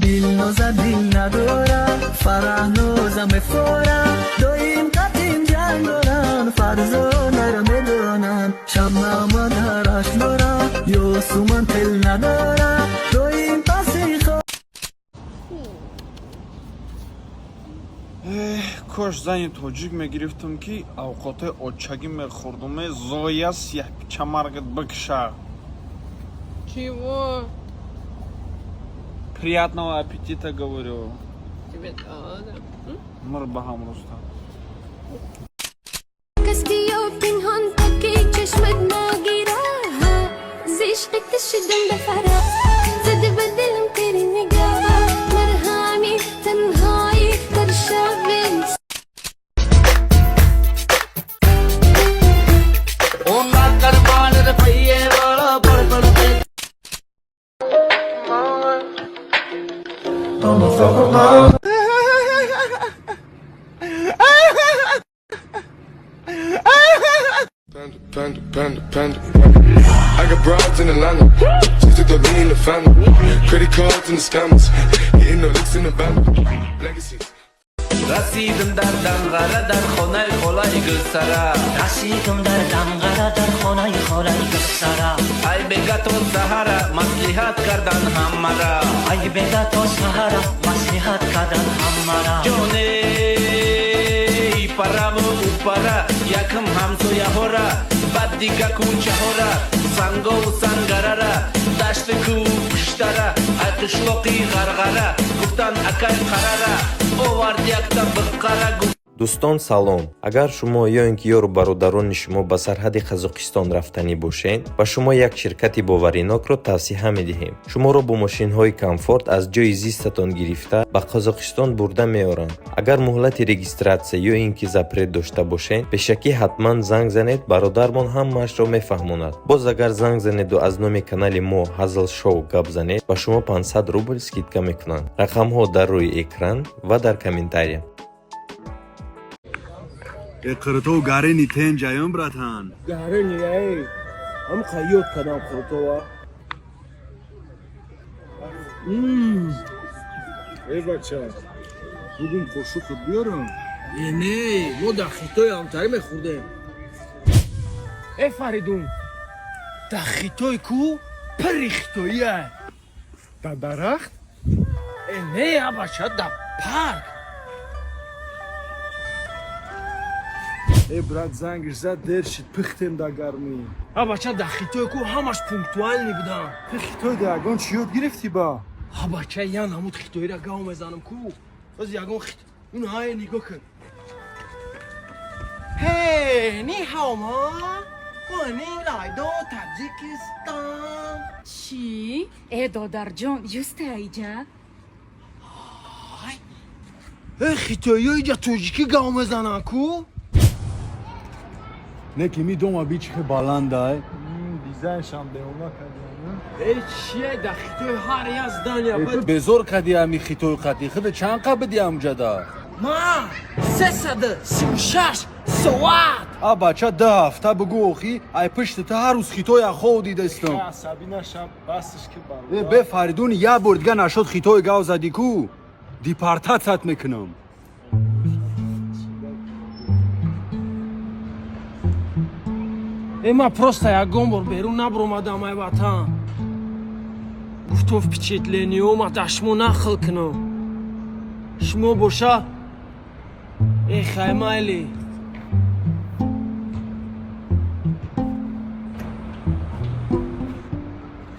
دلنوزه دل ندارم فرهنوزم فورم دایم قدیم جنگ دارن فرزانه را میدانن شب نامه درش دارم یا سومن تل ندارم دایم پسی خواه کاش زنی توجیک میگرفتم که اوقات очаги میخوردم زویا سیاه چمرگت بکشه. Чего? Приятного аппетита, говорю. Тебе тоже. مربحم رستم. كاستيو بينهن تكي چشمت ناگیره زیشقی تشدن بفره زد بدلم تیری نگاه مرهمی تنهایی در شبی اونگا قربان رفیه والا بڑ بڑ Panda. I got broads in Atlanta. Just took the lean in the family. Credit cards and the scammers. Getting no licks in the band. Legacies. رسیدم در دنغره در خانه خالای گلسره رسیدم در دنغره در خانه خالای گلسره ای بگه تا سهره مصلحت کردن همه را ای بگه تا سهره مصلحت کردن همه را جونه پرم و پره یکم همسویه ها را بعد دیگه کوچه ها را سنگا و سنگره را دشت کو پشتره ای قشلاقی غرغره گفتن اکای قراره آورد یک تا بقره дӯстон салом. Агар шумо ё ин ки ёру бародарони шумо ба сарҳади Қазоқистон рафтанӣ бошед, ба шумо як ширкати боваринокро тавсиҳа медиҳем. Шуморо бо мошинҳои комфорт аз ҷои зистатон гирифта ба Қазоқистон бурда меоранд. Агар муҳлати регистратсия ё ин ки запрет дошта бошед, бешакӣ ҳатман занг занед, бародармон ҳамаашро мефаҳмонад. Боз агар занг занеду аз номи канали мо Hazal Show гап занед, ба шумо 500 рубл скидка мекунанд. Рақамҳо дар рӯи экран ва дар комментария. قرطو گارنی تین جایم براتان گارنی ای هم خیوط کنم قرطو ای بچه بگم خوشو خود بیارم نه ما در خیطای همتایی میخوردیم ای فریدون در خیطای کو پری خیطاییه در درخت ای نه بچه در پارک ای برات زنگش زد در شد پختیم در گرمی ها بچه در خیطای کو همش پونکتوال بودن تو خیطای درگان چی یاد گرفتی با؟ ها بچه یا نمود خیطای را گاو میزنم کو باز یگان خیط اون های نگاه کن هی نی هاو ما کنی لایدو تاجیکستان چی؟ ای دادر جان یسته ایجا؟ ای خیطای ایجا توجیکی گاو میزنم کو؟ نه که می دوما بیچ که بالنده دیزاینش هم به اونا کردیم ای چیه در خیطای هر یزدان تو بزرگ کردی همی خیطای قدی خود چند قبل دی همجا دا ما 336 سوات بچه 10 هفته بگو اخی ای پشت تا هر روز خیطای خودی دستم عصبی نشم بسش که برو به فریدون یه بار دیگه نشد خیطای گاو زدی کو دیپارتات میکنم ای ما просто ягон бор берун набромадам ай ватан гуфтум впечатлениёма дашмо нахл кунам шумо боша эй хаймайли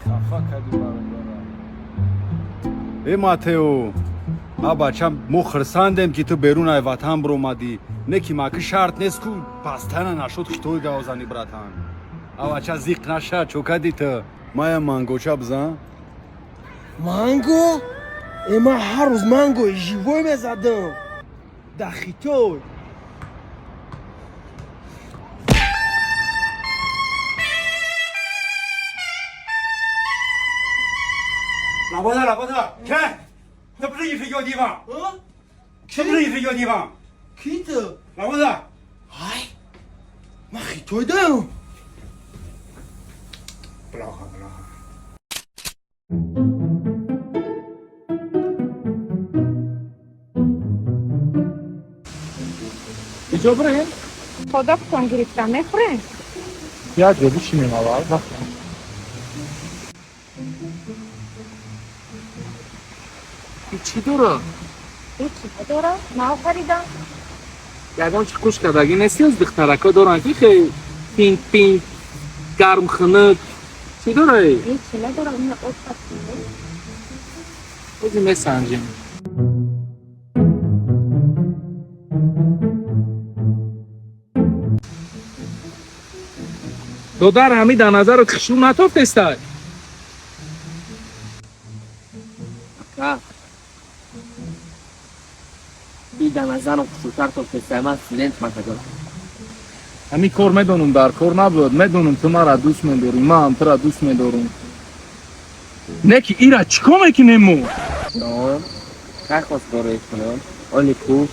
خفا کردی برادرم ای ماتئو بچم مو خرسندم که تو بیرون ای وطن برومدی نه که ما که شرط نیست کو پستانه نشد خیطوی گاوزنی براتان بچه زیق نشه چوکدی تو ما مانگو چه بزن مانگو؟ ای ما هر روز مانگوی جیوی میزدم در خیطوی老婆子，看，这不是你睡觉地方，这不是你睡觉地方。کیته؟老婆子，ای من خیطوی دارم不老好。اینجا بریم خدا کن گرفتم نخوره. یاد بشینیم اول. چی داره؟ هیچی داره؟ ما خریدم. یادم چی خوش کردگی نیستی از دخترکا دارن که خیلی پینگ پینگ گرم خنک چی داره؟ هیچی نداره این قصد کنه. بازی میسنجیم. دودر همی در نظر رو کشون نتافت استای بی در نظر رو کشوتر تافت استای من سیلنت متدارم. همی کار میدونم در کار نبود میدونم تو مرا دوست میداری من هم تو را دوست میدارم نکی ایرا چیکار میکنی مو؟ که خواست بارایش کنم آلی کو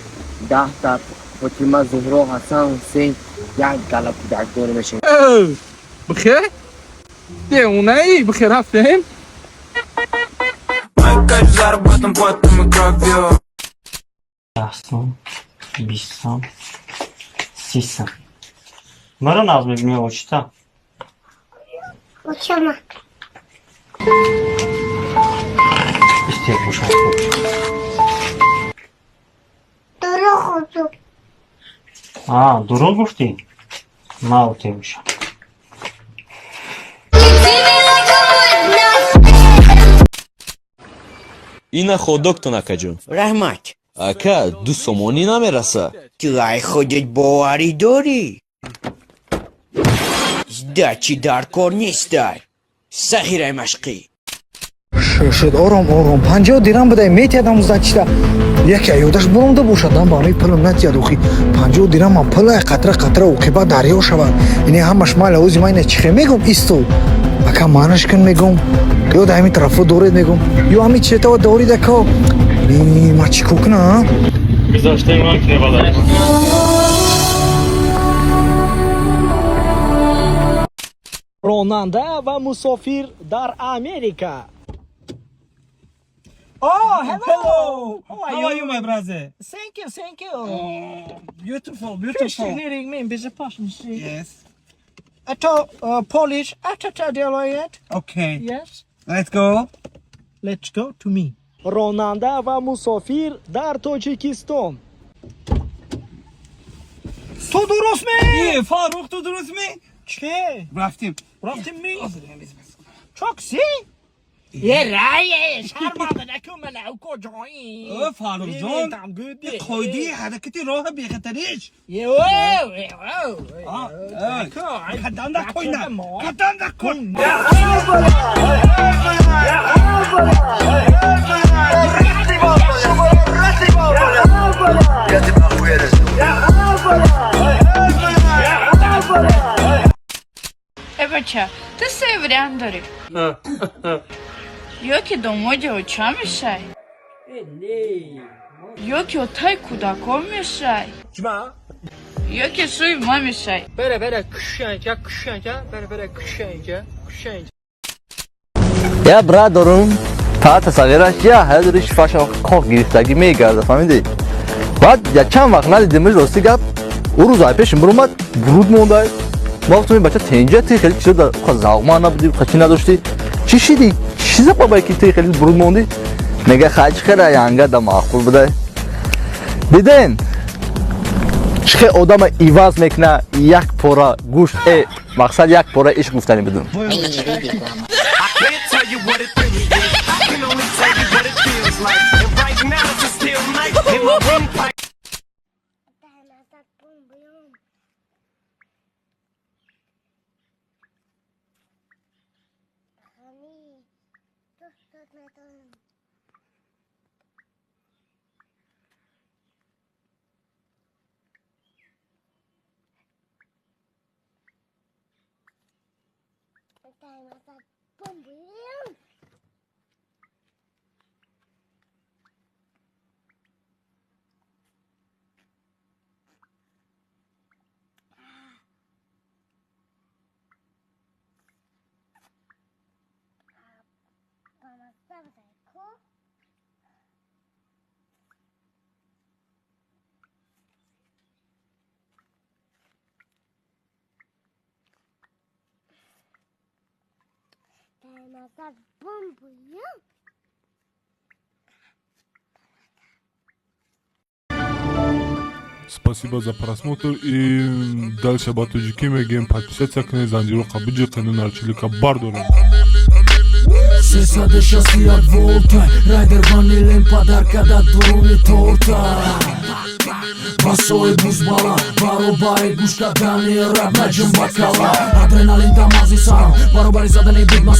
10 تا فاطمه زهرا حسن حسین یک گلب در دور بشه. بخیر؟ دیونه ای بخیر رفتیم؟ 10 сом, 20 сом, 30 сом. Мара назмек меочта. Почему? Истек бушат. Дорогу тут. Дурак гуфти? Ма утемиша. ина ходоктон акаҷон. раҳмат. Ака, 2 сомонӣ намераса. Тилай ходит боварӣ дорӣ? Сдачи дар кор нестай. Сахирай машқӣ. шуд ором ором 50 дирам будай метиядам зачта яке ёдаш боронда бошадам ба ми пулам натияд охи 50 дирам ам пулай қатра қатра оқиба дарё шавад ине ҳамаш майла ози майна чихе мегум исто ака манаш кун мегум ё да ҳами тарафо доред мегум ё ҳами четава дорид ака ма чӣ кукна ронанда ва мусофир дар Америка. Oh, hello. How are you, my brother? Thank you. Beautiful, Proszę beautiful. hearing me, безопасности. Yes. Это Polish, это делает. Okay. Yes. Let's go. Let's go to me. ронанда ва мусофир дар Тоҷикистон. تو درست می؟ فاروق تو درست می؟ چه؟ رفتیم می؟ چاکسی؟ یه رایه شرمانده نکن من او کجایی؟ فاروق جان قایدی حرکتی راه بیخطریش قدم نکن قدم نکن بچه تو سه وریانت داری یا که داماد اوچا میشای یا که اوتای کودکا میشای یا که سوی ما میشای بره کشنجا بره کشنجا یا برادرم تا تصغیرش یا هدرش فاشا کاخ گرفتگی میگرده فهمیدی بعد یا چند وقت ندیدیمش راستی گفت او روزای پیش برومد برود مونده ما گفتم این بچه تنجه تی خیلی چیزا در زاغما نبودی خچی نداشتی چی شدی چیزا بابا که تی خیلی برود موندی میگه خاج خیره یانگا دا معقول بوده دیدین چه آدم ایواز میکنه یک پورا گوشت مقصد یک پورا ایش گفتنی بدون назад бомбу, я? Спасибо за просмотр и дальше батуджики мегем подписаться к незанжиру кабиджи канал чилика бардора. Сесаде шасти от волта Райдер ванилен подарка да дуруни торта Басои бузбала Баробари гушка дани раб на джамбакала Адреналин тамази сарам Баробари задани битмас